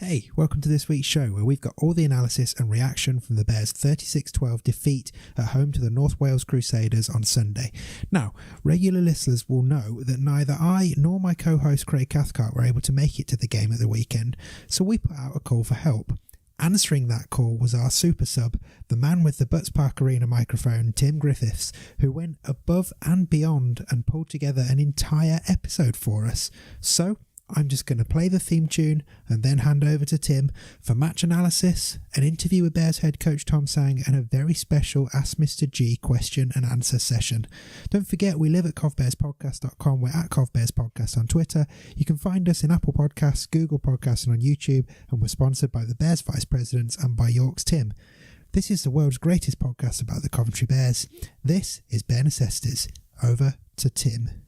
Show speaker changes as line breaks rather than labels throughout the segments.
Hey, welcome to this week's show where we've got all the analysis and reaction from the Bears' 36-12 defeat at home to the North Wales Crusaders on Sunday. Now, regular listeners will know that neither I nor my co-host Craig Cathcart were able to make it to the game at the weekend, so we put out a call for help. Answering that call was our super sub, the man with the Butts Park Arena microphone, Tim Griffiths, who went above and beyond and pulled together an entire episode for us. So, I'm just going to play the theme tune and then hand over to Tim for match analysis, an interview with Bears head coach Tom Tsang, and a very special Ask Mr. G question and answer session. Don't forget, we live at covbearspodcast.com. We're at covbearspodcast on Twitter. You can find us in Apple Podcasts, Google Podcasts, and on YouTube, and we're sponsored by the Bears Vice Presidents and by York's Tim. This is the world's greatest podcast about the Coventry Bears. This is Bears Necessities. Over to Tim.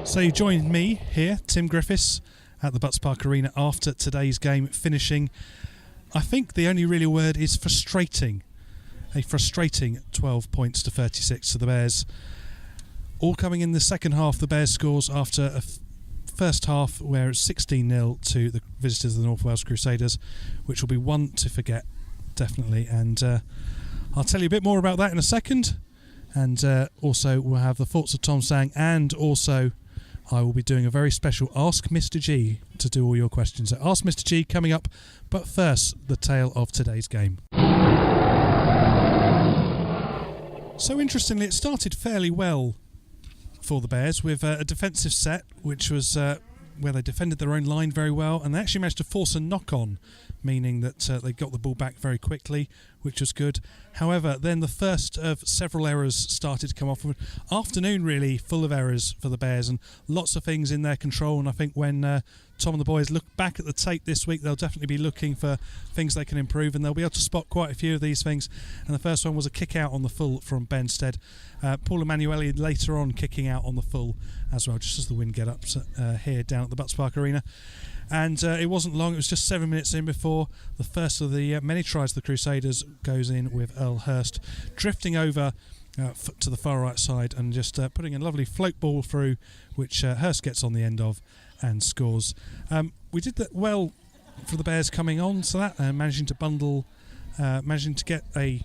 So you joined me here, Tim Griffiths, at the Butts Park Arena after today's game finishing. I think the only real word is frustrating. A frustrating 12 points to 36 to the Bears. All coming in the second half, the Bears scores after a first half where it's 16-0 to the visitors of the North Wales Crusaders, which will be one to forget, definitely. And I'll tell you a bit more about that in a second. And also we'll have the thoughts of Tom Tsang, and also I will be doing a very special Ask Mr. G to do all your questions. So Ask Mr. G coming up, but first, the tale of today's game. So interestingly, it started fairly well for the Bears with a defensive set, which was where they defended their own line very well, and they actually managed to force a knock-on, meaning that they got the ball back very quickly, which was good. However, then the first of several errors started to come off. Afternoon really full of errors for the Bears and lots of things in their control, and I think when Tom and the boys look back at the tape this week, they'll definitely be looking for things they can improve, and they'll be able to spot quite a few of these things. And the first one was a kick out on the full from Benstead. Paul Emanuele later on kicking out on the full as well, just as the wind get up here down at the Butts Park Arena. And it wasn't long, it was just 7 minutes in before the first of the many tries the Crusaders goes in with Earl Hurst drifting over to the far right side and just putting a lovely float ball through, which Hurst gets on the end of and scores. We did that well for the Bears coming on to that, managing to get a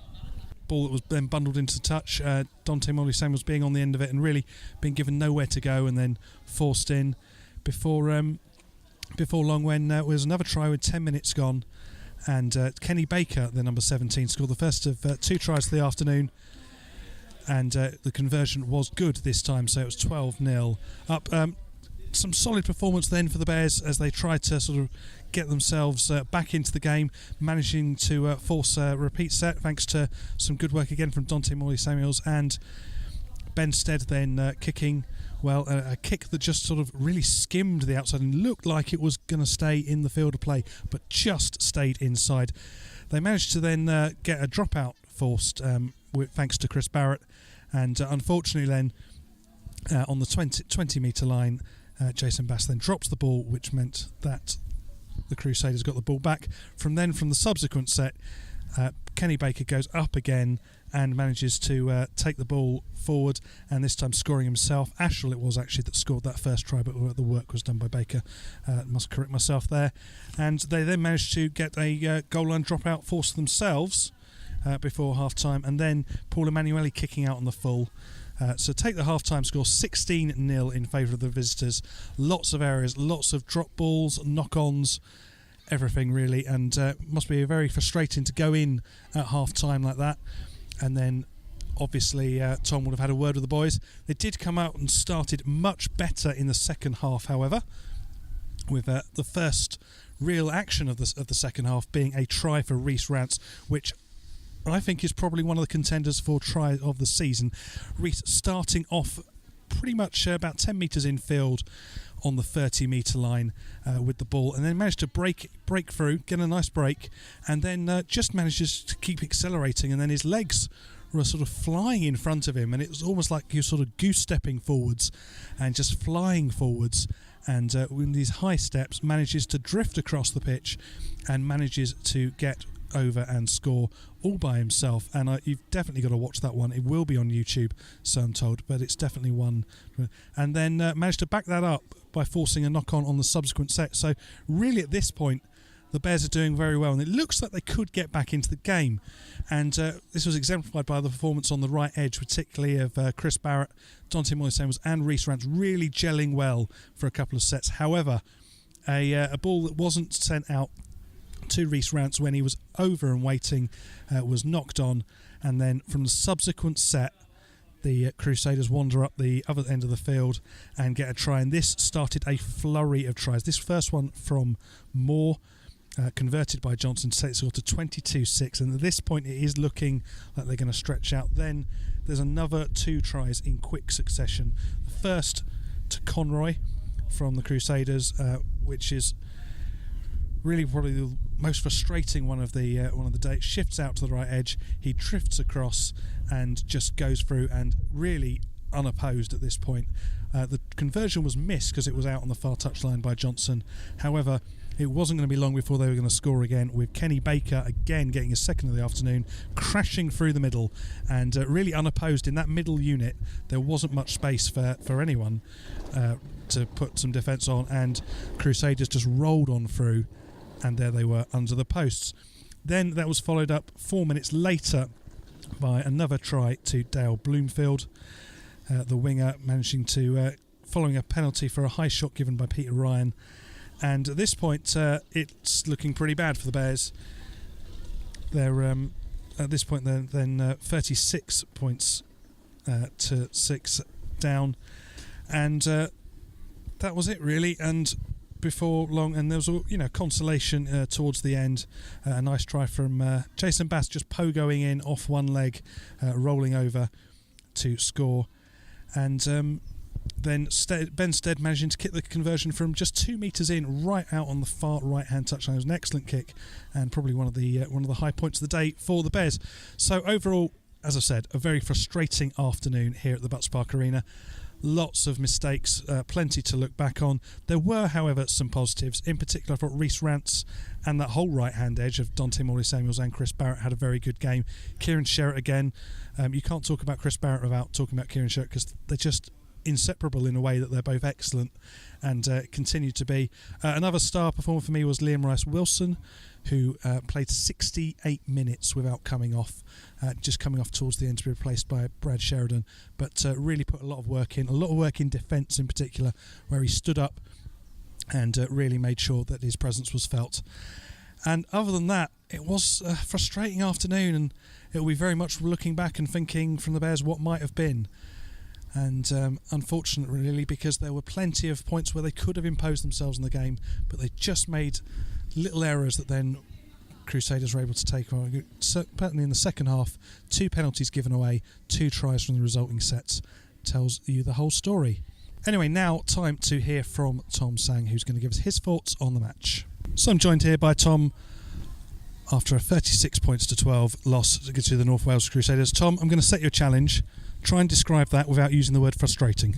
ball that was then bundled into touch. Dante Molly-Samuels being on the end of it and really being given nowhere to go and then forced in before long, when there was another try with 10 minutes gone, and Kenny Baker, the number 17, scored the first of two tries of the afternoon, and the conversion was good this time, so it was 12-0 up. Some solid performance then for the Bears as they tried to sort of get themselves back into the game, managing to force a repeat set thanks to some good work again from Dante Molly-Samuels, and Benstead then kicking. Well, a kick that just sort of really skimmed the outside and looked like it was going to stay in the field of play, but just stayed inside. They managed to then get a dropout forced thanks to Chris Barrett, and unfortunately then on the 20-metre line, Jason Bass then drops the ball, which meant that the Crusaders got the ball back. From the subsequent set, Kenny Baker goes up again and manages to take the ball forward, and this time scoring himself. Ashall it was actually that scored that first try, but the work was done by Baker. Must correct myself there. And they then managed to get a goal line dropout force themselves before half-time, and then Paul Emanuele kicking out on the full. So take the half-time score 16-0 in favour of the visitors. Lots of errors, lots of drop balls, knock-ons, everything really, and must be very frustrating to go in at half-time like that. And then obviously Tom would have had a word with the boys. They did come out and started much better in the second half, however, with the first real action of the second half being a try for Reece Rance, which I think is probably one of the contenders for try of the season. Reece starting off pretty much about 10 metres infield on the 30-metre line with the ball, and then managed to break through, get a nice break, and then just manages to keep accelerating, and then his legs were sort of flying in front of him, and it was almost like he was sort of goose-stepping forwards and just flying forwards, and with these high steps manages to drift across the pitch and manages to get over and score all by himself. And you've definitely got to watch that one. It will be on YouTube, so I'm told, but it's definitely one. And then managed to back that up by forcing a knock-on on the subsequent set. So really at this point the Bears are doing very well, and it looks like they could get back into the game. And this was exemplified by the performance on the right edge, particularly of Chris Barrett, Dante Morley-Samuels and Reece Rance, really gelling well for a couple of sets. However, a ball that wasn't sent out to Reece Rance when he was over and waiting was knocked on, and then from the subsequent set the Crusaders wander up the other end of the field and get a try, and this started a flurry of tries. This first one from Moore, converted by Johnson, to take the score to 22-6, and at this point it is looking like they're going to stretch out. Then there's another 2 tries in quick succession. The first to Conroy from the Crusaders, which is really probably the most frustrating one of the day. It shifts out to the right edge, he drifts across and just goes through, and really unopposed at this point. The conversion was missed because it was out on the far touchline by Johnson. However, it wasn't going to be long before they were going to score again, with Kenny Baker again getting his second of the afternoon, crashing through the middle, and really unopposed in that middle unit. There wasn't much space for anyone to put some defence on, and Crusaders just rolled on through, and there they were under the posts. Then that was followed up 4 minutes later by another try to Dale Bloomfield, the winger, managing to following a penalty for a high shot given by Peter Ryan. And at this point, it's looking pretty bad for the Bears. They're at this point then 36 points to 6 down, and that was it really. And before long, and there was consolation towards the end. A nice try from Jason Bass, just pogoing in off one leg, rolling over to score, and then Ben Stead managing to kick the conversion from just 2 metres in, right out on the far right-hand touchline. It was an excellent kick, and probably one of the high points of the day for the Bears. So overall, as I said, a very frustrating afternoon here at the Butts Park Arena. Lots of mistakes, plenty to look back on. There were, however, some positives. In particular, I thought Reece Rance and that whole right-hand edge of Dante Morley-Samuels and Chris Barrett had a very good game. Kieran Sherratt again. You can't talk about Chris Barrett without talking about Kieran Sherratt, because they're just inseparable in a way that they're both excellent and continue to be. Another star performer for me was Liam Rice-Wilson, who played 68 minutes without coming off, just coming off towards the end to be replaced by Brad Sheridan, but really put a lot of work in defence in particular, where he stood up and really made sure that his presence was felt. And other than that, it was a frustrating afternoon, and it will be very much looking back and thinking from the Bears what might have been. And unfortunate really, because there were plenty of points where they could have imposed themselves in the game, but they just made little errors that then Crusaders were able to take on. Certainly in the second half, 2 penalties given away, 2 tries from the resulting sets, tells you the whole story. Anyway, now time to hear from Tom Tsang, who's going to give us his thoughts on the match. So I'm joined here by Tom after a 36 points to 12 loss to the North Wales Crusaders. Tom, I'm going to set you a challenge. Try and describe that without using the word frustrating.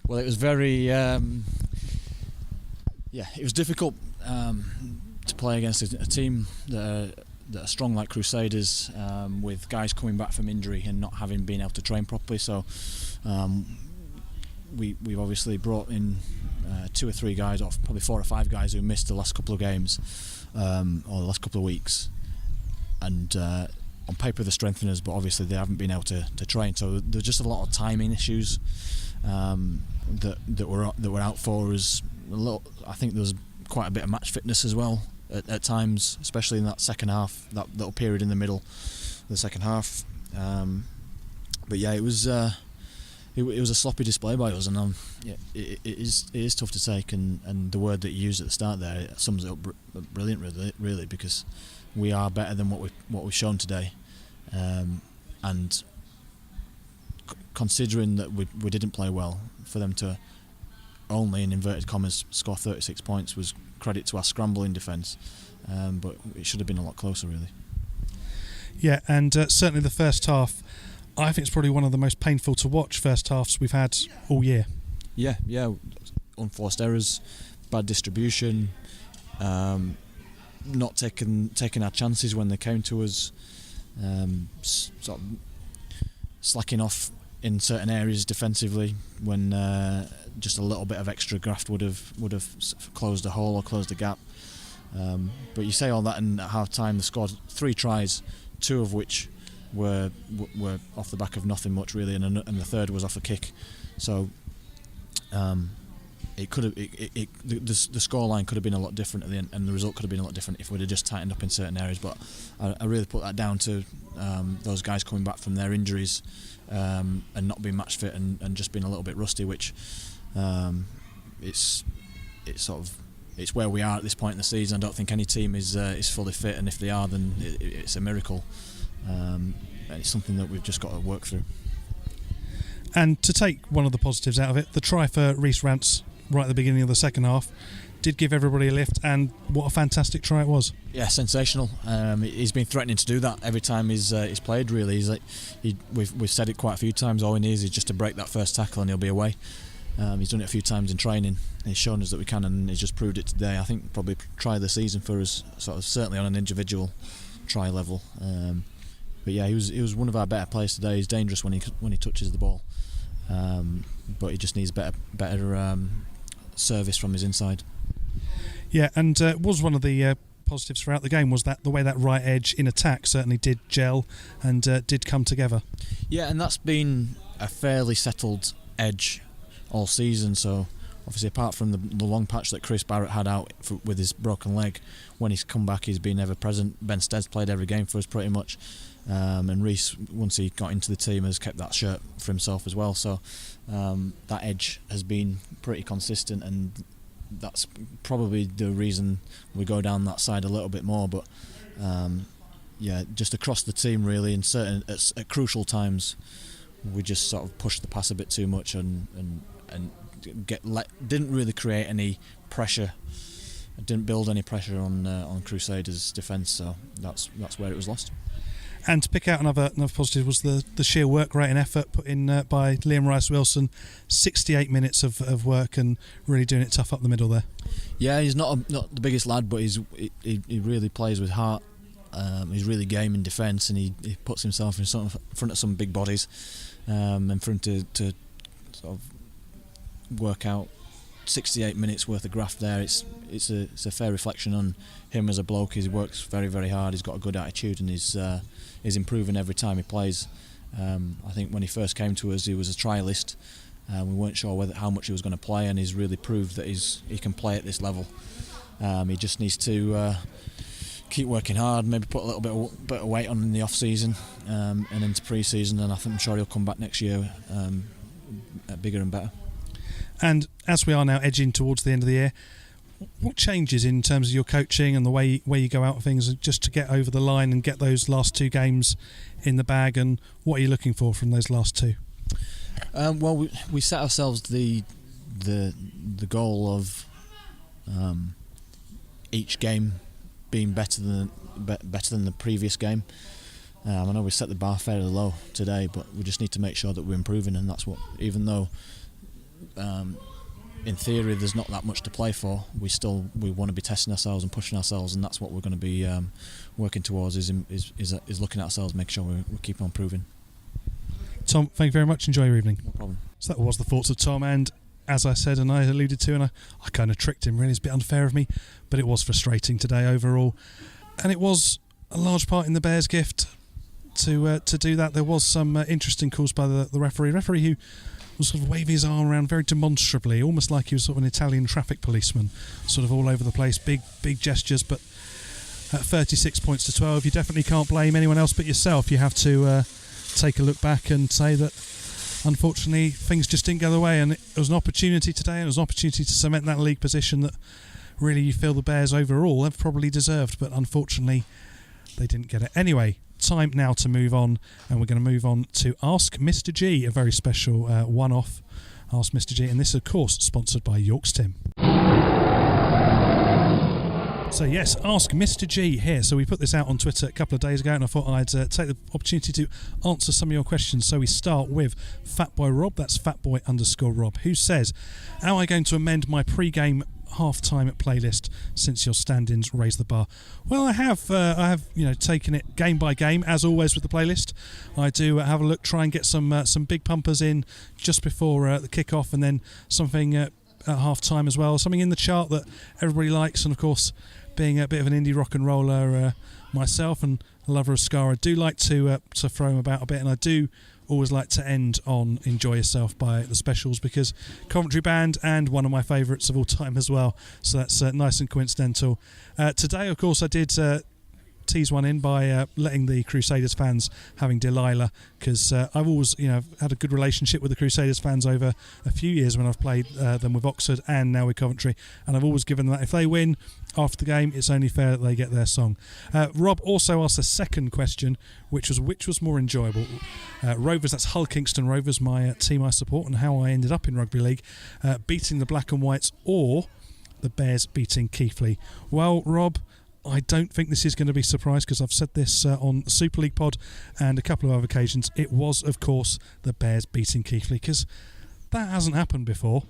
Well, it was very... it was difficult to play against a team that are strong like Crusaders, with guys coming back from injury and not having been able to train properly. So we've obviously brought in 2 or 3 guys, or probably 4 or 5 guys who missed the last couple of games, or the last couple of weeks. And on paper they're strengtheners, but obviously they haven't been able to train. So there's just a lot of timing issues that were out for us. I think there was quite a bit of match fitness as well at times, especially in that second half, that little period in the middle of the second half. But yeah, it was a sloppy display by us, and it is tough to take. And the word that you used at the start there, it sums it up brilliant, really, because we are better than what we've shown today, and considering that we didn't play well, for them to only, in inverted commas, score 36 points was credit to our scrambling defence, but it should have been a lot closer, really.
Yeah, and certainly the first half, I think it's probably one of the most painful to watch first halves we've had all year. Yeah,
unforced errors, bad distribution, not taking our chances when they came to us, sort of slacking off in certain areas defensively when just a little bit of extra graft would have closed a hole or closed a gap. But you say all that, and at half time they scored 3 tries, 2 of which were off the back of nothing much really, and the third was off a kick. So it could have the scoreline could have been a lot different at the end, and the result could have been a lot different if we'd have just tightened up in certain areas. But I really put that down to those guys coming back from their injuries and not being match fit and just being a little bit rusty, which it's where we are at this point in the season. I don't think any team is fully fit, and if they are, then it's a miracle. And it's something that we've just got to work through.
And to take one of the positives out of it, the try for Reece Rance right at the beginning of the second half did give everybody a lift, and what a fantastic try it was. Yeah, sensational.
He's been threatening to do that every time he's played, really. We've said it quite a few times, all he needs is just to break that first tackle and he'll be away. He's done it a few times in training. He's shown us that we can, and he's just proved it today. I think probably try of the season for us, sort of certainly on an individual try level. But yeah, he was one of our better players today. He's dangerous when he touches the ball, but he just needs better service from his inside.
Yeah, and was one of the positives throughout the game was that the way that right edge in attack certainly did gel and did come together.
Yeah, and that's been a fairly settled edge all season. So obviously, apart from the long patch that Chris Barrett had out with his broken leg, when he's come back, he's been ever present. Ben Stead's played every game for us pretty much, and Reece, once he got into the team, has kept that shirt for himself as well. So that edge has been pretty consistent, and that's probably the reason we go down that side a little bit more. But yeah, just across the team really, in certain at crucial times, we just sort of pushed the pass a bit too much and didn't really create any pressure. Didn't build any pressure on Crusaders' defence, so that's where it was lost.
And to pick out another positive was the sheer work rate and effort put in by Liam Rice-Wilson. 68 minutes of work and really doing it tough up the middle there.
Yeah, he's not the biggest lad, but he really plays with heart. He's really game in defence, and he puts himself in front of some big bodies, and for him to sort of work out 68 minutes worth of graft there, it's a fair reflection on him as a bloke. He works very, very hard. He's got a good attitude, and he's improving every time he plays. I think when he first came to us, he was a trialist. We weren't sure how much he was going to play, and he's really proved that he can play at this level. He just needs to keep working hard, maybe put a little bit of weight on in the off season and into pre-season, and I'm sure he'll come back next year bigger and better.
And as we are now edging towards the end of the year, what changes in terms of your coaching and the way you go out of things just to get over the line and get those last 2 games in the bag, and what are you looking for from those last 2?
Well, we set ourselves the goal of each game being better than the previous game. I know we set the bar fairly low today, but we just need to make sure that we're improving, and that's what, even though in theory there's not that much to play for, we want to be testing ourselves and pushing ourselves, and that's what we're going to be working towards, is looking at ourselves, making sure we keep on improving.
Tom, thank you very much. Enjoy your evening.
No problem.
So that was the thoughts of Tom, and as I said and I alluded to, and I kind of tricked him, really, it's a bit unfair of me, but it was frustrating today overall, and it was a large part in the Bears' gift to do that. There was some interesting calls by the referee who was sort of waving his arm around very demonstrably, almost like he was sort of an Italian traffic policeman, sort of all over the place, big gestures. But at 36 points to 12, you definitely can't blame anyone else but yourself. You have to take a look back and say that unfortunately things just didn't go the way, and it was an opportunity today, and it was an opportunity to cement that league position that really you feel the Bears overall have probably deserved, but unfortunately they didn't get it. Anyway, time now to move on, and we're going to move on to Ask Mr. G, a very special one-off Ask Mr G, and this is of course sponsored by York's Tim. So yes, Ask Mr G here. So we put this out on Twitter a couple of days ago, and I thought I'd take the opportunity to answer some of your questions. So we start with Fatboy Rob, that's Fatboy_Rob, who says, am I going to amend my pre-game half-time playlist since your stand-ins raise the bar? Well, I have taken it game by game, as always with the playlist. I do have a look, try and get some big pumpers in just before the kick-off, and then something at half-time as well, something in the chart that everybody likes. And of course, being a bit of an indie rock and roller myself and a lover of ska, I do like to throw them about a bit, and I do always like to end on Enjoy Yourself by The Specials, because Coventry band and one of my favourites of all time as well, so that's nice and coincidental. Today, of course, I did tease one in by letting the Crusaders fans having Delilah, because I've always had a good relationship with the Crusaders fans over a few years when I've played them with Oxford and now with Coventry, and I've always given them that if they win after the game, it's only fair that they get their song. Rob also asked a second question, which was more enjoyable. Rovers, that's Hull Kingston Rovers, my team I support, and how I ended up in rugby league, beating the Black and Whites or the Bears beating Keighley. Well, Rob, I don't think this is going to be a surprise, because I've said this on the Super League pod and a couple of other occasions. It was, of course, the Bears beating Keighley, because that hasn't happened before.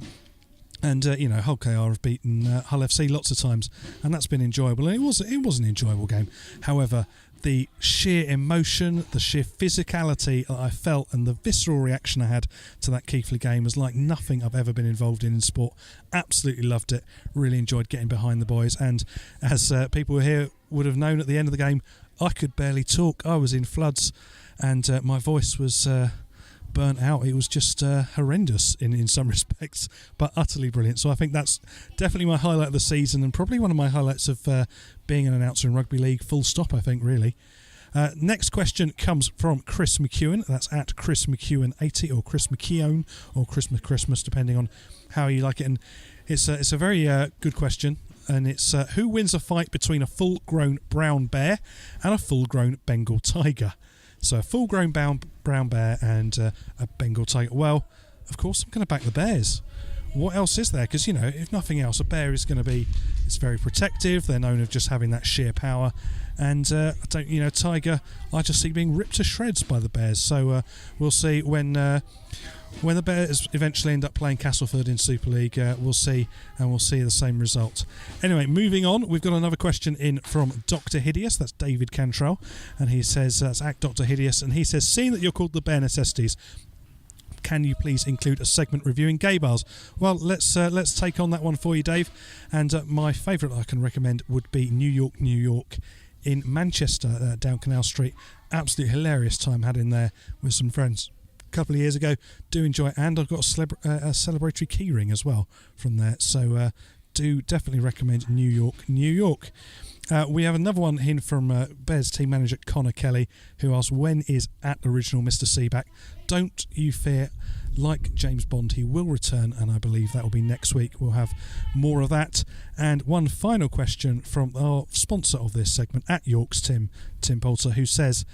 And Hull KR have beaten Hull FC lots of times, and that's been enjoyable. And it was an enjoyable game. However, the sheer emotion, the sheer physicality that I felt, and the visceral reaction I had to that Keighley game was like nothing I've ever been involved in sport. Absolutely loved it. Really enjoyed getting behind the boys. And as people here would have known, at the end of the game, I could barely talk. I was in floods, and my voice was burnt out. It was just horrendous in some respects, but utterly brilliant. So I think that's definitely my highlight of the season, and probably one of my highlights of being an announcer in rugby league, full stop, I think, really. Next question comes from Chris McEwen. That's at Chris McEwen80, or Chris McKeown, or Christmas, depending on how you like it. And it's a very good question, and it's who wins a fight between a full-grown brown bear and a full-grown Bengal tiger? So a full-grown brown bear and a Bengal tiger. Well, of course, I'm going to back the Bears. What else is there? Because, if nothing else, a bear is going to be... It's very protective. They're known of just having that sheer power. And, tiger, I just see being ripped to shreds by the Bears. So we'll see when the Bears eventually end up playing Castleford in Super League. We'll see, and we'll see the same result. Anyway, moving on, we've got another question in from Dr. Hideous. That's David Cantrell, and he says, that's at Dr. Hideous, and he says, seeing that you're called the Bears Necessities, can you please include a segment reviewing gay bars? Well, let's take on that one for you, Dave. And my favourite I can recommend would be New York in Manchester, down Canal Street. Absolutely hilarious time had in there with some friends a couple of years ago. Do enjoy it, and I've got a celebratory keyring as well from there. So do definitely recommend New York. We have another one in from Bears team manager Connor Kelly, who asks, when is at original Mr. C back? Don't you fear, like James Bond, he will return, and I believe that will be next week. We'll have more of that. And one final question from our sponsor of this segment, at York's Tim Poulter, who says,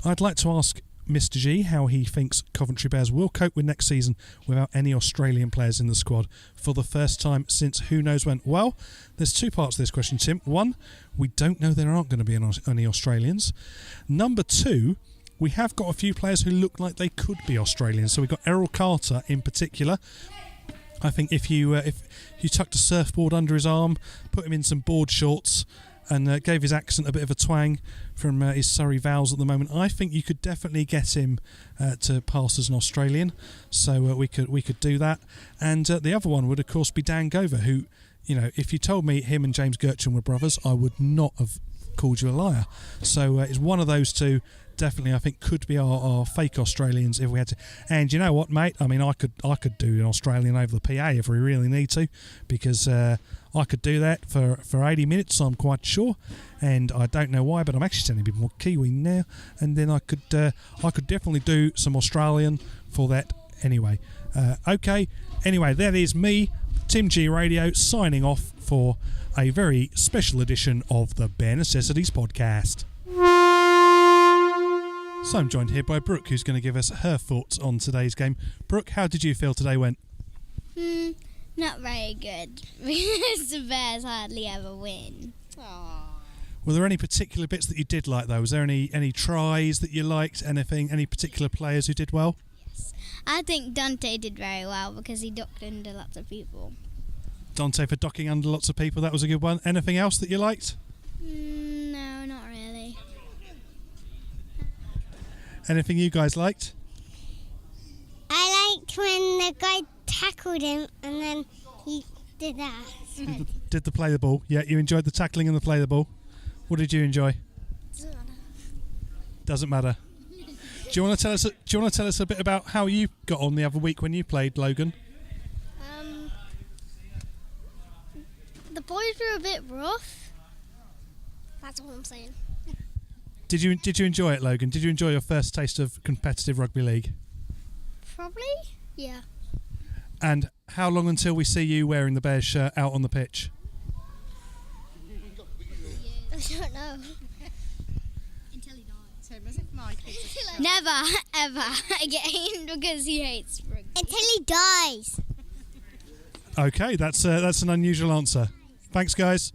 I'd like to ask Mr. G how he thinks Coventry Bears will cope with next season without any Australian players in the squad for the first time since who knows when. Well, there's two parts to this question, Tim. One, we don't know there aren't going to be any Australians. Number two, we have got a few players who look like they could be Australians. So we've got Errol Carter in particular. I think if you tucked a surfboard under his arm, put him in some board shorts, and gave his accent a bit of a twang from his Surrey vowels at the moment, I think you could definitely get him to pass as an Australian. So we could do that. And the other one would, of course, be Dan Gover, who, if you told me him and James Gertchen were brothers, I would not have called you a liar. So it's one of those two. Definitely, I think, could be our fake Australians if we had to. And you know what, mate? I mean, I could do an Australian over the PA if we really need to, because I could do that for 80 minutes, I'm quite sure. And I don't know why, but I'm actually sounding a bit more Kiwi now. And then I could definitely do some Australian for that anyway. Okay. Anyway, that is me, Tim G Radio, signing off for a very special edition of the Bears Necessities podcast. So I'm joined here by Brooke, who's going to give us her thoughts on today's game. Brooke, how did you feel today went?
Not very good, because the Bears hardly ever win.
Were there any particular bits that you did like, though? Was there any tries that you liked? Anything? Any particular players who did well?
Yes. I think Dante did very well because he ducked under lots of people.
Dante for ducking under lots of people, that was a good one. Anything else that you liked?
No, not really.
Anything you guys liked?
I liked when the guy tackled him and then he did that.
Did the play the ball? Yeah, you enjoyed the tackling and the play the ball. What did you enjoy? Doesn't matter. Do you want to tell us a bit about how you got on the other week when you played, Logan?
The boys were a bit rough. That's what I'm saying.
Did you enjoy it, Logan? Did you enjoy your first taste of competitive rugby league?
Probably. Yeah.
And how long until we see you wearing the Bears shirt out on the pitch?
I don't know.
Until he dies. So was it my kids?
Never, ever again, because he hates rugby.
Until he dies.
Okay, that's an unusual answer. Thanks, guys.